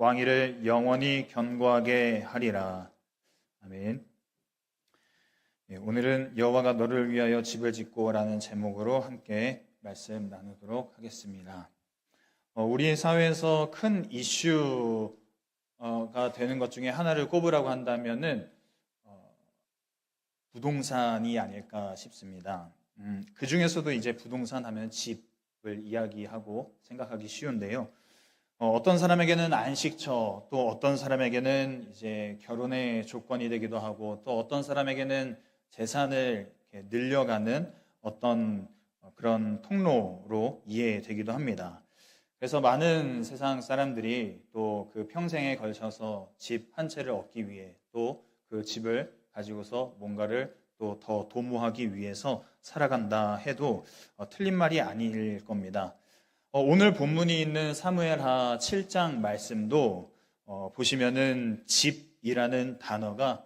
왕위를 영원히 견고하게 하리라. 아멘. 오늘은 여호와가 너를 위하여 집을 짓고 라는 제목으로 함께 말씀 나누도록 하겠습니다. 우리 사회에서 큰 이슈가 되는 것 중에 하나를 꼽으라고 한다면은 부동산이 아닐까 싶습니다. 그 중에서도 이제 부동산 하면 집을 이야기하고 생각하기 쉬운데요. 어떤 사람에게는 안식처, 또 어떤 사람에게는 이제 결혼의 조건이 되기도 하고, 또 어떤 사람에게는 재산을 이렇게 늘려가는 어떤 그런 통로로 이해되기도 합니다. 그래서 많은 세상 사람들이 또 그 평생에 걸쳐서 집 한 채를 얻기 위해 또 그 집을 가지고서 뭔가를 또 더 도모하기 위해서 살아간다 해도 틀린 말이 아닐 겁니다. 오늘 본문이 있는 사무엘하 7장 말씀도 보시면은 집이라는 단어가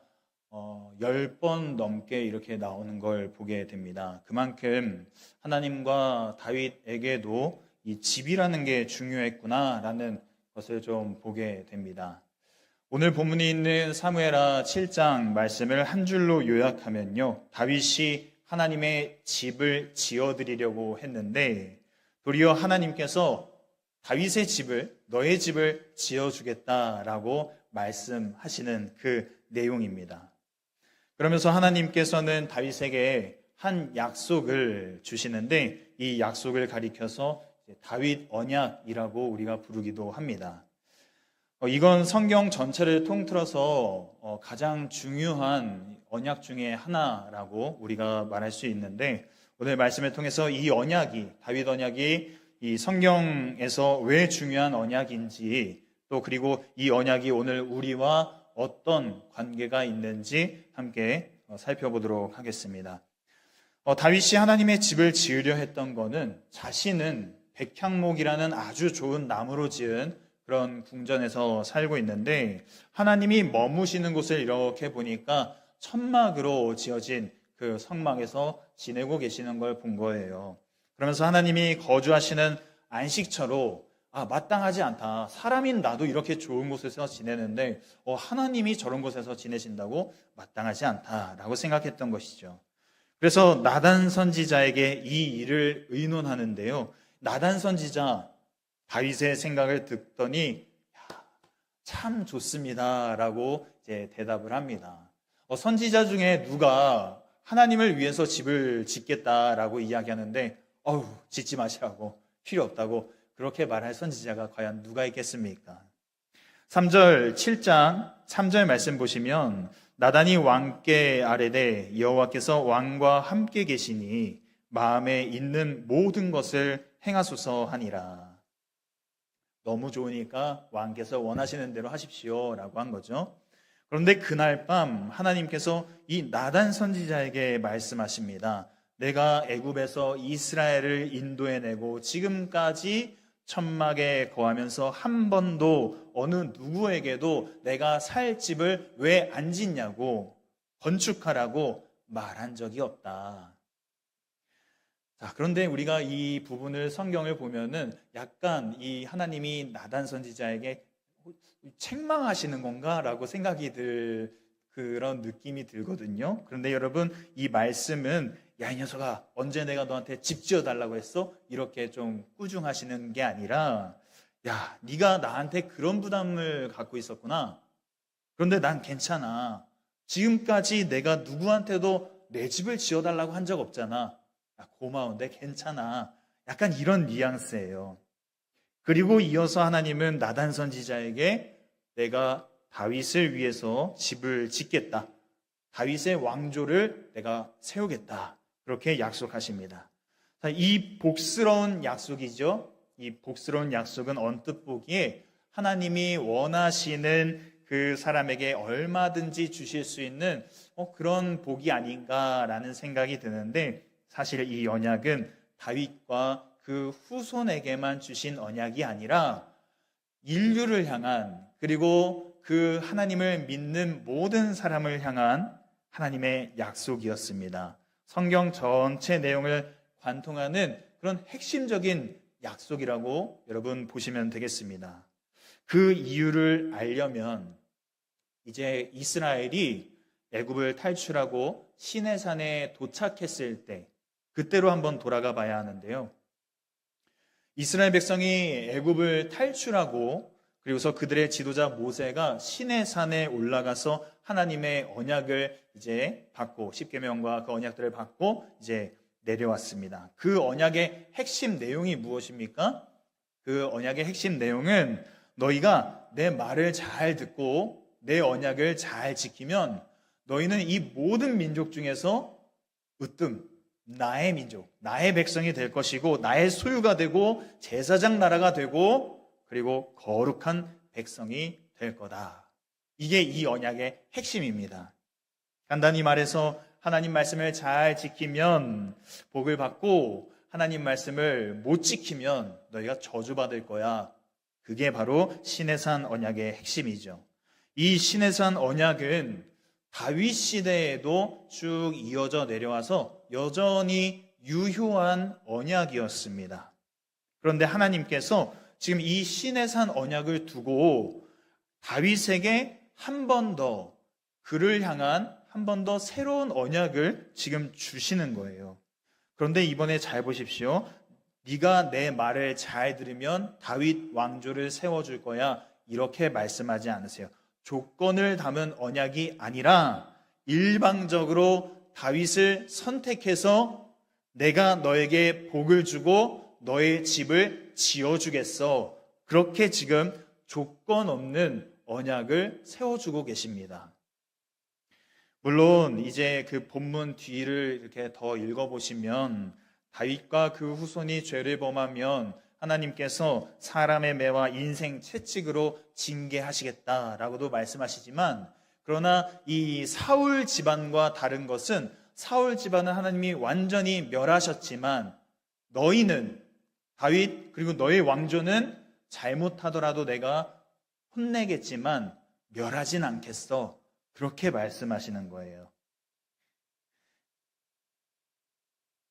10번 넘게 이렇게 나오는 걸 보게 됩니다. 그만큼 하나님과 다윗에게도 이 집이라는 게 중요했구나라는 것을 좀 보게 됩니다. 오늘 본문이 있는 사무엘하 7장 말씀을 한 줄로 요약하면요, 다윗이 하나님의 집을 지어드리려고 했는데 도리어 하나님께서 다윗의 집을, 너의 집을 지어주겠다라고 말씀하시는 그 내용입니다. 그러면서 하나님께서는 다윗에게 한 약속을 주시는데 이 약속을 가리켜서 다윗 언약이라고 우리가 부르기도 합니다. 이건 성경 전체를 통틀어서 가장 중요한 언약 중에 하나라고 우리가 말할 수 있는데, 오늘 말씀을 통해서 이 언약이, 다윗 언약이 이 성경에서 왜 중요한 언약인지, 또 그리고 이 언약이 오늘 우리와 어떤 관계가 있는지 함께 살펴보도록 하겠습니다. 다윗이 하나님의 집을 지으려 했던 거는 자신은 백향목이라는 아주 좋은 나무로 지은 그런 궁전에서 살고 있는데, 하나님이 머무시는 곳을 이렇게 보니까 천막으로 지어진 그 성막에서 지내고 계시는 걸 본 거예요. 그러면서 하나님이 거주하시는 안식처로 마땅하지 않다. 사람인 나도 이렇게 좋은 곳에서 지내는데 하나님이 저런 곳에서 지내신다고 마땅하지 않다라고 생각했던 것이죠. 그래서 나단 선지자에게 이 일을 의논하는데요. 나단 선지자 다윗의 생각을 듣더니 참 좋습니다라고 이제 대답을 합니다. 선지자 중에 누가 하나님을 위해서 집을 짓겠다라고 이야기하는데 짓지 마시라고, 필요 없다고 그렇게 말할 선지자가 과연 누가 있겠습니까? 3절 7장 3절 말씀 보시면 나단이 왕께 아뢰되 여호와께서 왕과 함께 계시니 마음에 있는 모든 것을 행하소서 하니라. 너무 좋으니까 왕께서 원하시는 대로 하십시오 라고 한 거죠. 그런데 그날 밤 하나님께서 이 나단 선지자에게 말씀하십니다. 내가 애굽에서 이스라엘을 인도해내고 지금까지 천막에 거하면서 한 번도 어느 누구에게도 내가 살 집을 왜 안 짓냐고, 건축하라고 말한 적이 없다. 자, 그런데 우리가 이 부분을 성경을 보면은 약간 이 하나님이 나단 선지자에게 책망하시는 건가라고 생각이 들 그런 느낌이 들거든요. 그런데 여러분, 이 말씀은 야, 이 녀석아, 언제 내가 너한테 집 지어달라고 했어? 이렇게 좀 꾸중하시는 게 아니라, 야, 네가 나한테 그런 부담을 갖고 있었구나. 그런데 난 괜찮아. 지금까지 내가 누구한테도 내 집을 지어달라고 한 적 없잖아. 야, 고마운데 괜찮아. 약간 이런 뉘앙스예요. 그리고 이어서 하나님은 나단 선지자에게 내가 다윗을 위해서 집을 짓겠다. 다윗의 왕조를 내가 세우겠다. 그렇게 약속하십니다. 이 복스러운 약속이죠. 이 복스러운 약속은 언뜻 보기에 하나님이 원하시는 그 사람에게 얼마든지 주실 수 있는 그런 복이 아닌가라는 생각이 드는데, 사실 이 언약은 다윗과 그 후손에게만 주신 언약이 아니라 인류를 향한, 그리고 그 하나님을 믿는 모든 사람을 향한 하나님의 약속이었습니다. 성경 전체 내용을 관통하는 그런 핵심적인 약속이라고 여러분 보시면 되겠습니다. 그 이유를 알려면 이제 이스라엘이 애굽을 탈출하고 시내산에 도착했을 때 그때로 한번 돌아가 봐야 하는데요. 이스라엘 백성이 애굽을 탈출하고 그리고서 그들의 지도자 모세가 시내산에 올라가서 하나님의 언약을 이제 받고 십계명과 그 언약들을 받고 이제 내려왔습니다. 그 언약의 핵심 내용이 무엇입니까? 그 언약의 핵심 내용은 너희가 내 말을 잘 듣고 내 언약을 잘 지키면 너희는 이 모든 민족 중에서 으뜸, 나의 민족, 나의 백성이 될 것이고 나의 소유가 되고 제사장 나라가 되고 그리고 거룩한 백성이 될 거다. 이게 이 언약의 핵심입니다. 간단히 말해서 하나님 말씀을 잘 지키면 복을 받고 하나님 말씀을 못 지키면 너희가 저주받을 거야. 그게 바로 시내산 언약의 핵심이죠. 이 시내산 언약은 다윗 시대에도 쭉 이어져 내려와서 여전히 유효한 언약이었습니다. 그런데 하나님께서 지금 이 시내산 언약을 두고 다윗에게 한 번 더 그를 향한 한 번 더 새로운 언약을 지금 주시는 거예요. 그런데 이번에 잘 보십시오. 네가 내 말을 잘 들으면 다윗 왕조를 세워줄 거야. 이렇게 말씀하지 않으세요. 조건을 담은 언약이 아니라 일방적으로 다윗을 선택해서 내가 너에게 복을 주고 너의 집을 지어주겠어. 그렇게 지금 조건 없는 언약을 세워주고 계십니다. 물론 이제 그 본문 뒤를 이렇게 더 읽어보시면 다윗과 그 후손이 죄를 범하면 하나님께서 사람의 매와 인생 채찍으로 징계하시겠다라고도 말씀하시지만 그러나 이 사울 집안과 다른 것은 사울 집안은 하나님이 완전히 멸하셨지만 너희는 다윗 그리고 너의 왕조는 잘못하더라도 내가 혼내겠지만 멸하진 않겠어. 그렇게 말씀하시는 거예요.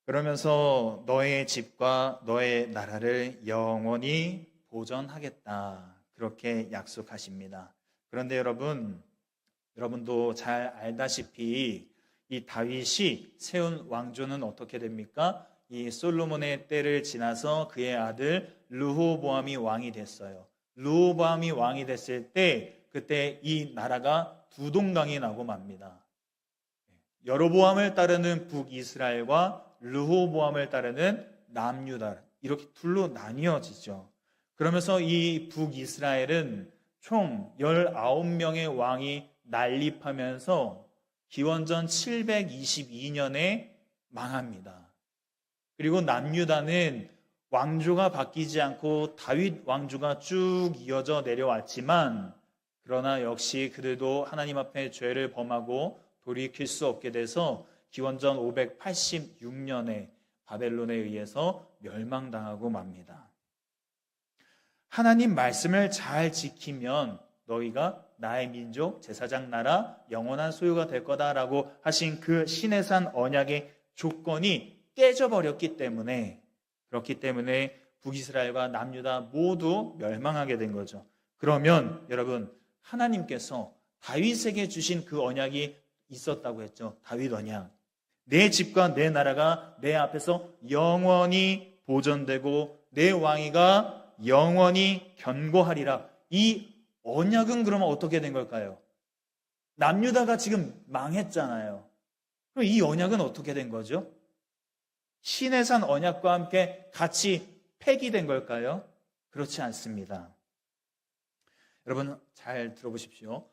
그러면서 너의 집과 너의 나라를 영원히 보존하겠다. 그렇게 약속하십니다. 그런데 여러분도 잘 알다시피 이 다윗이 세운 왕조는 어떻게 됩니까? 이 솔로몬의 때를 지나서 그의 아들 르호보암이 왕이 됐어요. 르호보암이 왕이 됐을 때 그때 이 나라가 두 동강이 나고 맙니다. 여로보암을 따르는 북이스라엘과 르호보암을 따르는 남유다 이렇게 둘로 나뉘어지죠. 그러면서 이 북이스라엘은 총 19명의 왕이 난립하면서 기원전 722년에 망합니다. 그리고 남유다는 왕조가 바뀌지 않고 다윗 왕조가 쭉 이어져 내려왔지만 그러나 역시 그들도 하나님 앞에 죄를 범하고 돌이킬 수 없게 돼서 기원전 586년에 바벨론에 의해서 멸망당하고 맙니다. 하나님 말씀을 잘 지키면 너희가 나의 민족, 제사장 나라, 영원한 소유가 될 거다라고 하신 그 시내산 언약의 조건이 깨져버렸기 때문에 그렇기 때문에 북이스라엘과 남유다 모두 멸망하게 된 거죠. 그러면 여러분 하나님께서 다윗에게 주신 그 언약이 있었다고 했죠. 다윗 언약. 내 집과 내 나라가 내 앞에서 영원히 보존되고 내 왕위가 영원히 견고하리라. 이 언약은 그러면 어떻게 된 걸까요? 남유다가 지금 망했잖아요. 그럼 이 언약은 어떻게 된 거죠? 시내산 언약과 함께 같이 폐기된 걸까요? 그렇지 않습니다. 여러분 잘 들어보십시오.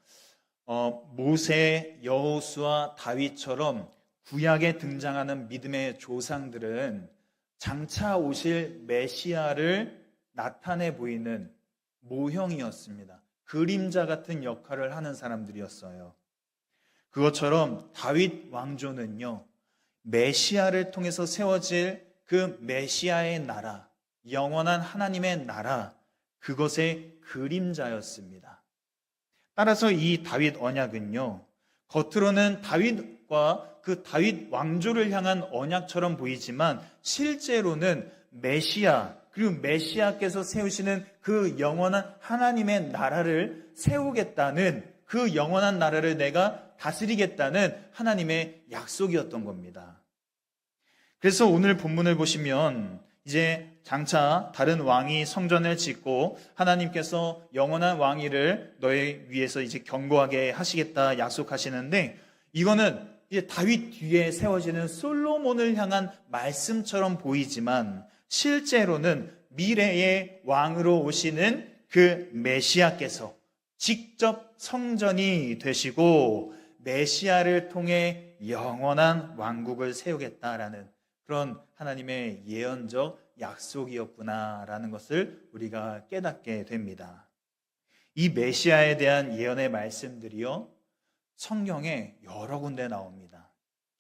모세, 여호수아, 다윗처럼 구약에 등장하는 믿음의 조상들은 장차 오실 메시아를 나타내 보이는 모형이었습니다. 그림자 같은 역할을 하는 사람들이었어요. 그것처럼 다윗 왕조는요, 메시아를 통해서 세워질 그 메시아의 나라, 영원한 하나님의 나라, 그것의 그림자였습니다. 따라서 이 다윗 언약은요, 겉으로는 다윗과 그 다윗 왕조를 향한 언약처럼 보이지만 실제로는 메시아, 그리고 메시아께서 세우시는 그 영원한 하나님의 나라를 세우겠다는, 그 영원한 나라를 내가 다스리겠다는 하나님의 약속이었던 겁니다. 그래서 오늘 본문을 보시면 이제 장차 다른 왕이 성전을 짓고 하나님께서 영원한 왕위를 너희 위해서 이제 견고하게 하시겠다 약속하시는데, 이거는 이제 다윗 뒤에 세워지는 솔로몬을 향한 말씀처럼 보이지만 실제로는 미래의 왕으로 오시는 그 메시아께서 직접 성전이 되시고 메시아를 통해 영원한 왕국을 세우겠다라는 그런 하나님의 예언적 약속이었구나라는 것을 우리가 깨닫게 됩니다. 이 메시아에 대한 예언의 말씀들이요, 성경에 여러 군데 나옵니다.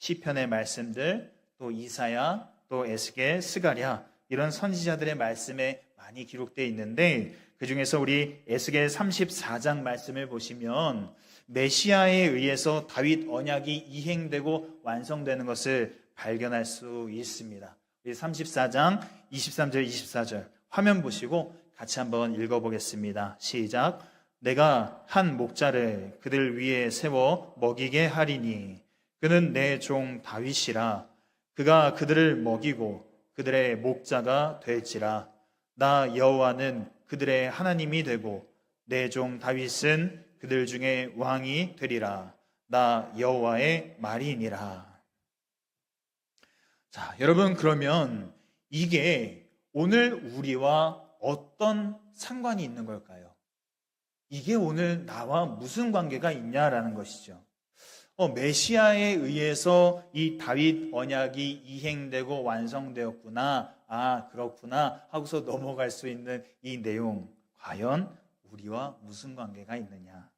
시편의 말씀들, 또 이사야, 또 에스겔, 스가랴, 이런 선지자들의 말씀에 많이 기록되어 있는데, 그 중에서 우리 에스겔 34장 말씀을 보시면 메시아에 의해서 다윗 언약이 이행되고 완성되는 것을 발견할 수 있습니다. 우리 34장 23절 24절 화면 보시고 같이 한번 읽어보겠습니다. 시작. 내가 한 목자를 그들 위에 세워 먹이게 하리니 그는 내 종 다윗이라. 그가 그들을 먹이고 그들의 목자가 될지라. 나 여호와는 그들의 하나님이 되고 내 종 다윗은 그들 중에 왕이 되리라. 나 여호와의 말이니라. 자, 여러분, 그러면 이게 오늘 우리와 어떤 상관이 있는 걸까요? 이게 오늘 나와 무슨 관계가 있냐라는 것이죠. 메시아에 의해서 이 다윗 언약이 이행되고 완성되었구나, 아 그렇구나 하고서 넘어갈 수 있는 이 내용, 과연 우리와 무슨 관계가 있느냐.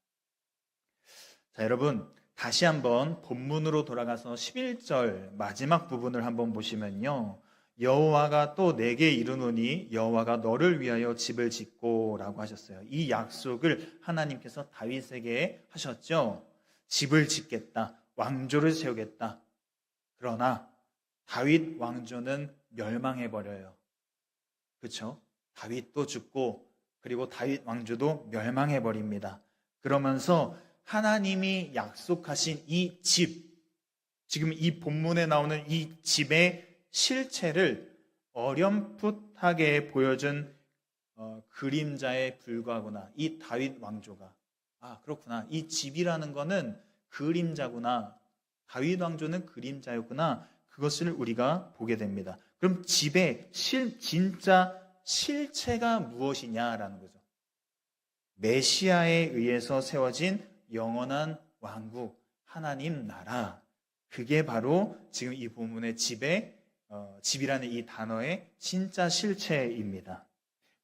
자, 여러분, 다시 한번 본문으로 돌아가서 11절 마지막 부분을 한번 보시면요, 여호와가 또 내게 이르노니 여호와가 너를 위하여 집을 짓고 라고 하셨어요. 이 약속을 하나님께서 다윗에게 하셨죠. 집을 짓겠다, 왕조를 세우겠다. 그러나 다윗 왕조는 멸망해버려요. 그렇죠? 다윗도 죽고 그리고 다윗 왕조도 멸망해버립니다. 그러면서 하나님이 약속하신 이 집, 지금 이 본문에 나오는 이 집의 실체를 어렴풋하게 보여준 그림자에 불과하구나. 이 다윗 왕조가, 아 그렇구나, 이 집이라는 거는 그림자구나, 다윗 왕조는 그림자였구나, 그것을 우리가 보게 됩니다. 그럼 집의 진짜 실체가 무엇이냐라는 거죠. 메시아에 의해서 세워진 영원한 왕국, 하나님 나라, 그게 바로 지금 이 본문의 집이라는 이 단어의 진짜 실체입니다.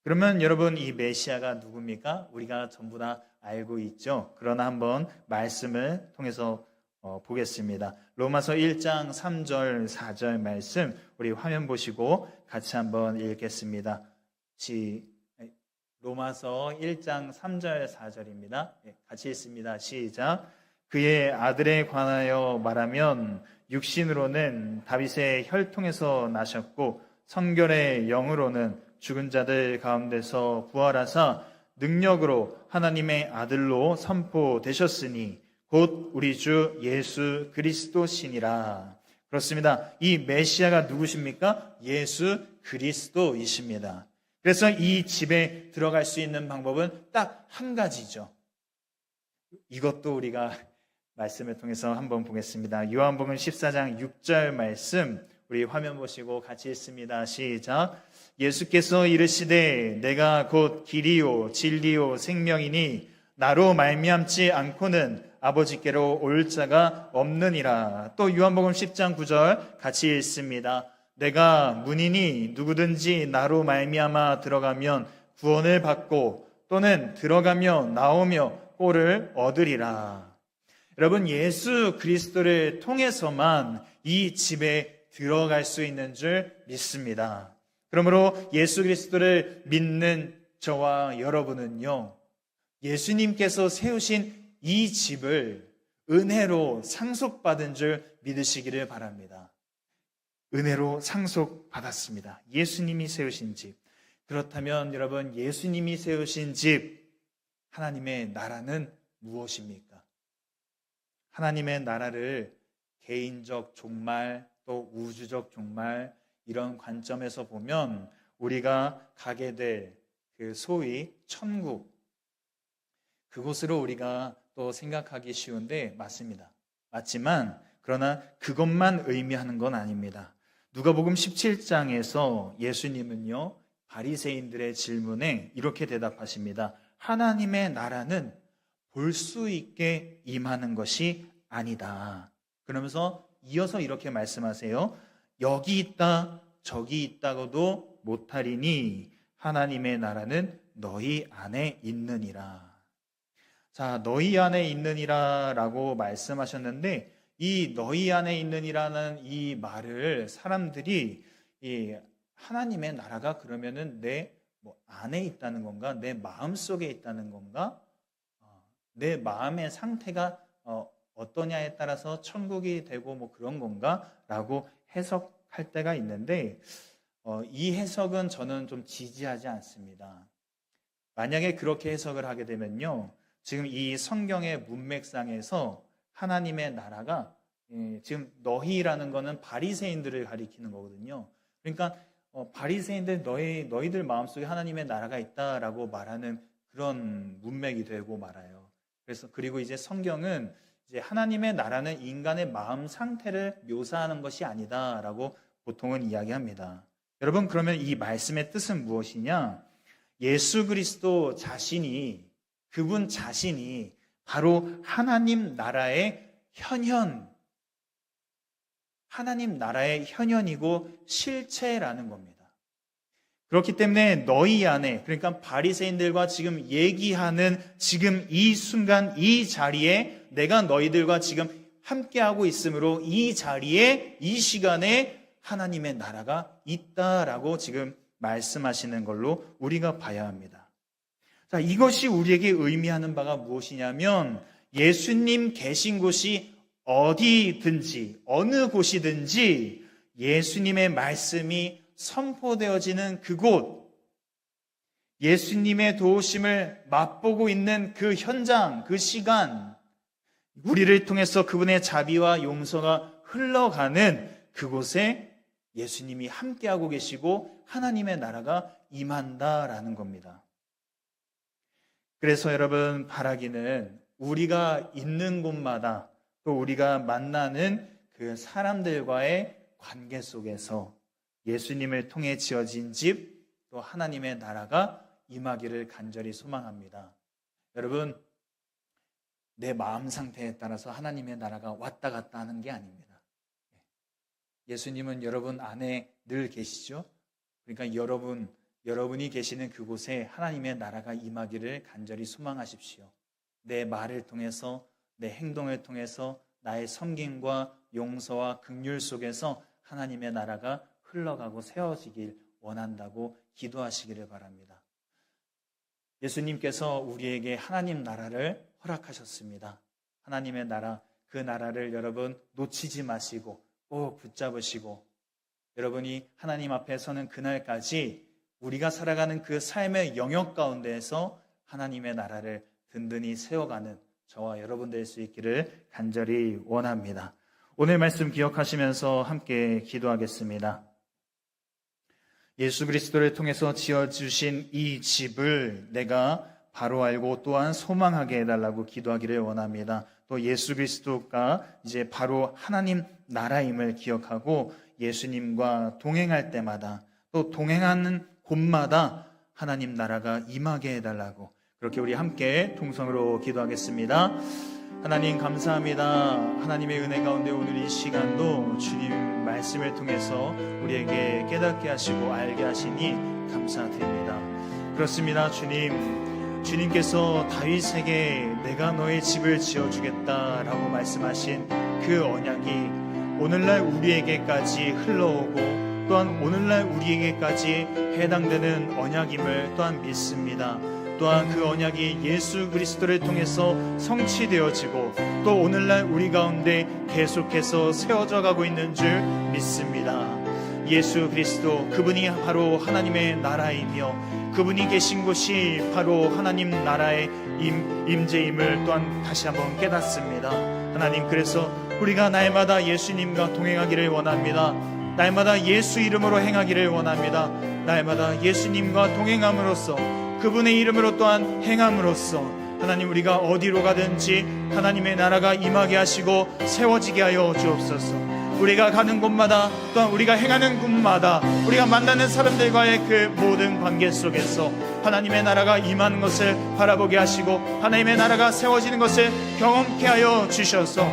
그러면 여러분, 이 메시아가 누굽니까? 우리가 전부 다 알고 있죠. 그러나 한번 말씀을 통해서 보겠습니다. 로마서 1장 3절 4절 말씀 우리 화면 보시고 같이 한번 읽겠습니다. 로마서 1장 3절 4절입니다. 같이 읽습니다. 시작. 그의 아들에 관하여 말하면 육신으로는 다윗의 혈통에서 나셨고 성결의 영으로는 죽은 자들 가운데서 부활하사 능력으로 하나님의 아들로 선포되셨으니 곧 우리 주 예수 그리스도시니라. 그렇습니다. 이 메시아가 누구십니까? 예수 그리스도이십니다. 그래서 이 집에 들어갈 수 있는 방법은 딱 한 가지죠. 이것도 우리가 말씀을 통해서 한번 보겠습니다. 요한복음 14장 6절 말씀 우리 화면 보시고 같이 읽습니다. 시작. 예수께서 이르시되 내가 곧 길이요 진리요 생명이니 나로 말미암지 않고는 아버지께로 올 자가 없느니라. 또 요한복음 10장 9절 같이 읽습니다. 내가 문이니 누구든지 나로 말미암아 들어가면 구원을 받고 또는 들어가며 나오며 꼴을 얻으리라. 여러분, 예수 그리스도를 통해서만 이 집에 들어갈 수 있는 줄 믿습니다. 그러므로 예수 그리스도를 믿는 저와 여러분은요, 예수님께서 세우신 이 집을 은혜로 상속받은 줄 믿으시기를 바랍니다. 은혜로 상속받았습니다. 예수님이 세우신 집. 그렇다면 여러분, 예수님이 세우신 집, 하나님의 나라는 무엇입니까? 하나님의 나라를 개인적 종말, 또 우주적 종말, 이런 관점에서 보면 우리가 가게 될 그 소위 천국, 그곳으로 우리가 또 생각하기 쉬운데 맞습니다. 맞지만 그러나 그것만 의미하는 건 아닙니다. 누가복음 17장에서 예수님은요, 바리새인들의 질문에 이렇게 대답하십니다. 하나님의 나라는 볼 수 있게 임하는 것이 아니다. 그러면서 이어서 이렇게 말씀하세요. 여기 있다 저기 있다고도 못하리니 하나님의 나라는 너희 안에 있느니라. 자, 너희 안에 있느니라 라고 말씀하셨는데, 이 너희 안에 있느니라는 이 말을 사람들이 이 하나님의 나라가 그러면은 내 안에 있다는 건가? 내 마음 속에 있다는 건가? 내 마음의 상태가 어떠냐에 따라서 천국이 되고 그런 건가? 라고 해석할 때가 있는데, 이 해석은 저는 좀 지지하지 않습니다. 만약에 그렇게 해석을 하게 되면요, 지금 이 성경의 문맥상에서 하나님의 나라가 지금 너희라는 거는 바리새인들을 가리키는 거거든요. 그러니까 바리새인들 너희들 마음속에 하나님의 나라가 있다라고 말하는 그런 문맥이 되고 말아요. 그리고 이제 성경은 이제 하나님의 나라는 인간의 마음 상태를 묘사하는 것이 아니다라고 보통은 이야기합니다. 여러분, 그러면 이 말씀의 뜻은 무엇이냐? 예수 그리스도 자신이, 그분 자신이 바로 하나님 나라의 하나님 나라의 현현이고 실체라는 겁니다. 그렇기 때문에 너희 안에, 그러니까 바리새인들과 지금 얘기하는 지금 이 순간 이 자리에 내가 너희들과 지금 함께하고 있으므로 이 자리에 이 시간에 하나님의 나라가 있다라고 지금 말씀하시는 걸로 우리가 봐야 합니다. 자, 이것이 우리에게 의미하는 바가 무엇이냐면 예수님 계신 곳이 어디든지 어느 곳이든지 예수님의 말씀이 선포되어지는 그곳, 예수님의 도우심을 맛보고 있는 그 현장, 그 시간, 우리를 통해서 그분의 자비와 용서가 흘러가는 그곳에 예수님이 함께하고 계시고 하나님의 나라가 임한다라는 겁니다. 그래서 여러분, 바라기는 우리가 있는 곳마다 또 우리가 만나는 그 사람들과의 관계 속에서 예수님을 통해 지어진 집, 또 하나님의 나라가 임하기를 간절히 소망합니다. 여러분, 내 마음 상태에 따라서 하나님의 나라가 왔다 갔다 하는 게 아닙니다. 예수님은 여러분 안에 늘 계시죠? 그러니까 여러분이 계시는 그곳에 하나님의 나라가 임하기를 간절히 소망하십시오. 내 말을 통해서, 내 행동을 통해서 나의 섬김과 용서와 긍휼 속에서 하나님의 나라가 흘러가고 세워지길 원한다고 기도하시기를 바랍니다. 예수님께서 우리에게 하나님 나라를 허락하셨습니다. 하나님의 나라, 그 나라를 여러분 놓치지 마시고 꼭 붙잡으시고, 여러분이 하나님 앞에 서는 그날까지 우리가 살아가는 그 삶의 영역 가운데에서 하나님의 나라를 든든히 세워가는 저와 여러분 될 수 있기를 간절히 원합니다. 오늘 말씀 기억하시면서 함께 기도하겠습니다. 예수 그리스도를 통해서 지어주신 이 집을 내가 바로 알고 또한 소망하게 해달라고 기도하기를 원합니다. 또 예수 그리스도가 이제 바로 하나님 나라임을 기억하고 예수님과 동행할 때마다 또 동행하는 곳마다 하나님 나라가 임하게 해달라고, 그렇게 우리 함께 통성으로 기도하겠습니다. 하나님 감사합니다. 하나님의 은혜 가운데 오늘 이 시간도 주님 말씀을 통해서 우리에게 깨닫게 하시고 알게 하시니 감사드립니다. 그렇습니다. 주님께서 다윗에게 내가 너의 집을 지어주겠다라고 말씀하신 그 언약이 오늘날 우리에게까지 흘러오고 또한 오늘날 우리에게까지 해당되는 언약임을 또한 믿습니다. 또한 그 언약이 예수 그리스도를 통해서 성취되어지고 또 오늘날 우리 가운데 계속해서 세워져 가고 있는 줄 믿습니다. 예수 그리스도, 그분이 바로 하나님의 나라이며 그분이 계신 곳이 바로 하나님 나라의 임재임을 또한 다시 한번 깨닫습니다. 하나님, 그래서 우리가 날마다 예수님과 동행하기를 원합니다. 날마다 예수 이름으로 행하기를 원합니다. 날마다 예수님과 동행함으로써, 그분의 이름으로 또한 행함으로써 하나님, 우리가 어디로 가든지 하나님의 나라가 임하게 하시고 세워지게 하여 주옵소서. 우리가 가는 곳마다, 또한 우리가 행하는 곳마다, 우리가 만나는 사람들과의 그 모든 관계 속에서 하나님의 나라가 임하는 것을 바라보게 하시고 하나님의 나라가 세워지는 것을 경험케 하여 주셔서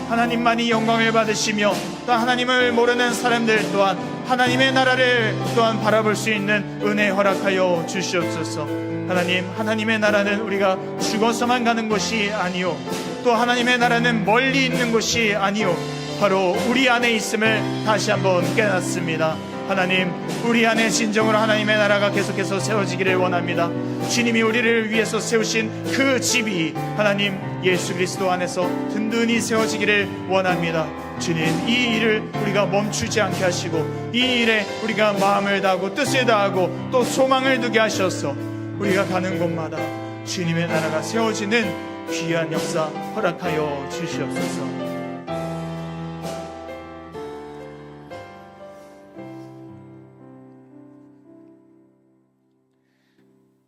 하나님만이 영광을 받으시며 또 하나님을 모르는 사람들 또한 하나님의 나라를 또한 바라볼 수 있는 은혜 허락하여 주시옵소서. 하나님의 나라는 우리가 죽어서만 가는 곳이 아니요, 또 하나님의 나라는 멀리 있는 곳이 아니요, 바로 우리 안에 있음을 다시 한번 깨닫습니다. 하나님, 우리 안에 진정으로 하나님의 나라가 계속해서 세워지기를 원합니다. 주님이 우리를 위해서 세우신 그 집이 하나님 예수 그리스도 안에서 든든히 세워지기를 원합니다. 주님, 이 일을 우리가 멈추지 않게 하시고 이 일에 우리가 마음을 다하고 뜻을 다하고 또 소망을 두게 하셔서 우리가 가는 곳마다 주님의 나라가 세워지는 귀한 역사 허락하여 주시옵소서.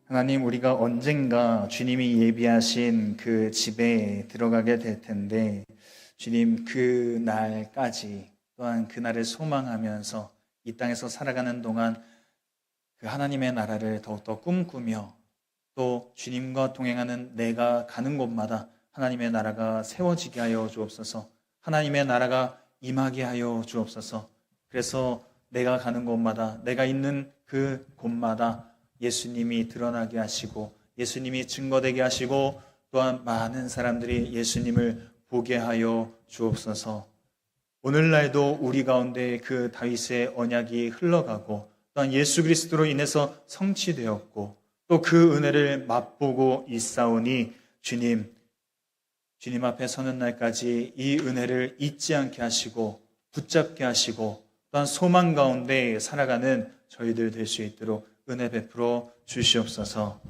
하나님, 우리가 언젠가 주님이 예비하신 그 집에 들어가게 될 텐데, 주님, 그 날까지 또한 그 날을 소망하면서 이 땅에서 살아가는 동안 그 하나님의 나라를 더욱더 꿈꾸며 또 주님과 동행하는 내가 가는 곳마다 하나님의 나라가 세워지게 하여 주옵소서. 하나님의 나라가 임하게 하여 주옵소서. 그래서 내가 가는 곳마다, 내가 있는 그 곳마다 예수님이 드러나게 하시고 예수님이 증거되게 하시고 또한 많은 사람들이 예수님을 보게 하여 주옵소서. 오늘날도 우리 가운데 그 다윗의 언약이 흘러가고 또한 예수 그리스도로 인해서 성취되었고 또 그 은혜를 맛보고 있사오니 주님 앞에 서는 날까지 이 은혜를 잊지 않게 하시고 붙잡게 하시고 또한 소망 가운데 살아가는 저희들 될 수 있도록 은혜 베풀어 주시옵소서.